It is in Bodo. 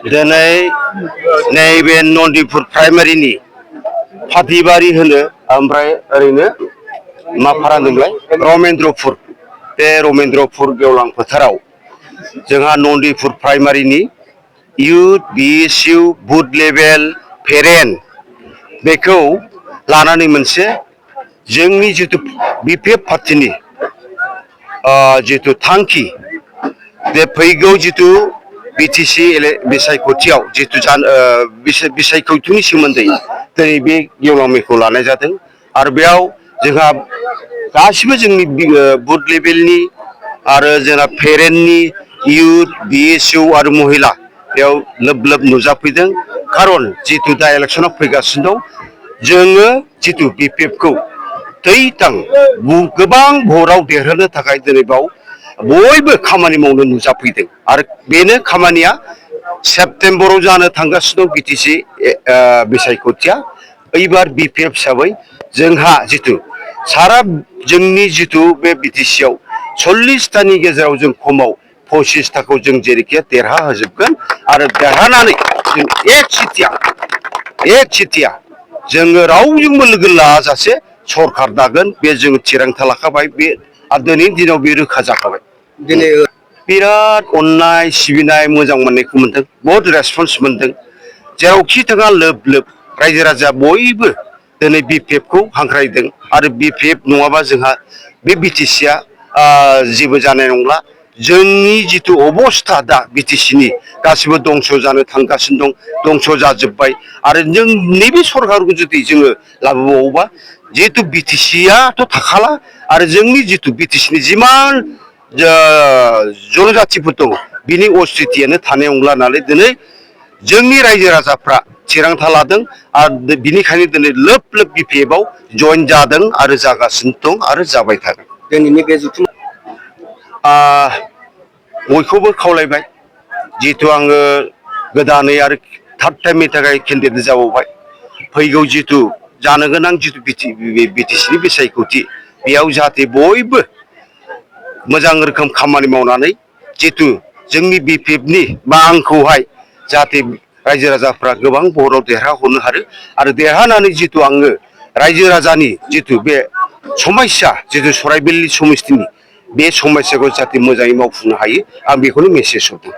दिनै नैबे नन्दिपुर प्राइमारिनि फाथिबारि होनो ओमफ्राय ओरैनो मा फारा होनोमोनलाय रमेन्द्रपुर बे रमेन्द्रपुर गेवलां फोथाराव जोंहा नन्दिपुर प्राइमारिनि इउथ बिएसइउ बुथ लेभेल पेरेन्ट बेखौ लानानै मोनसे जोंनि जिथु बिपिएफ पार्टिनि जिथु थांखि बे फैगौ जिथु बिटिसि बिसायख'थियाव जिथु बिसायख'थिनि सोमोन्दै दिनै बे गेवलां मेलखौ लानाय जादों आरो बेयाव जोंहा गासिबो जोंनि बुथ लेभेलनि आरो जोंना पेरेन्टनि इउथ बिएसइउ आरो महिला बेयाव लोब लोब नुजाफैदों खारन जिथु दा इलेक्सनाव फैगासिनो दं जोङो जिथु बिपिएफखौ थैथां गोबां भटआव देरहोनो थाखाय दिनै बाव बयबो खामानि मावनो नुजाफैदों आरो बेनो खामानिया सेप्तेम्बराव जानो थांगासिनो दं बिटिसि बिसायख'थिया एबार बिपिएफ हिसाबै जोंहा जिथु सारा जोंनि जिथु बे बिटिसिआव 40टानि गेजेराव जों खमाव 25टाखौ जों जेरैखि देरहा होजोबगोन आरो देरहानानै जों एक सिटिया जोङो रावजोंबो लोगो लाजासे सरखार दागोन बे जोङो थिरांथा लाखाबाय बे आरो दिनैनि दिनाव बे रोखा जाखाबाय दिनै बिराद अननाय सिबिनाय मोजां मोननायखौ मोनदों बहुद रेसपन्स मोनदों जेरावखि थाङा लोब लोब रायजो राजा बयबो दिनै बिपिएफखौ हांख्रायदों आरो बिपिएफ नङाबा जोंहा बे बिटिसिआ जेबो जानाय नंला जोंनि जिथु अबस्था दा बिटिसिनि गासिबो दंस' जानो थांगासिनो दं दंस' जाजोब्बाय आरो जों नैबे सरखारखौ जुदि जोङो लाबोबावोबा जिहेतु बिटिसिआथ' थाखाला आरो जोंनि जिथु बिटिसिनि जिमान जनजातिफोर दं बिनि अस्तितियानो थानाय नंला नालाय दिनै जोंनि रायजो राजाफ्रा थिरांथा लादों आरो बिनिखायनो दिनै लोब लोब बिपिएफआव जइन जादों आरो जागासिनो दं आरो जाबाय थागोन दिनैनि बे जुथुम बयखौबो खावलायबाय जिहेतु आङो गोदानै आरो थार्ड टाइमनि थाखाय केन्डिडेट जाबावबाय फैगौ जिथु जानो गोनां जिथु बिटिसिनि बिसायख'थि बेयाव जाहाथे बयबो मोजां रोखोम खामानि मावनानै जितु जोंनि बिपिएफनि बा आंखौहाय जाहाथे रायजो राजाफ्रा गोबां भटआव देरहाहरनो हायो आरो देरहानानै जितु आङो रायजो राजानि जितु बे समस्या जितु सराइबिलनि समस्तिनि बे समस्याखौ जाहाथे मोजाङै मावफुंनो हायो आं बेखौनो मेसेज हरदों।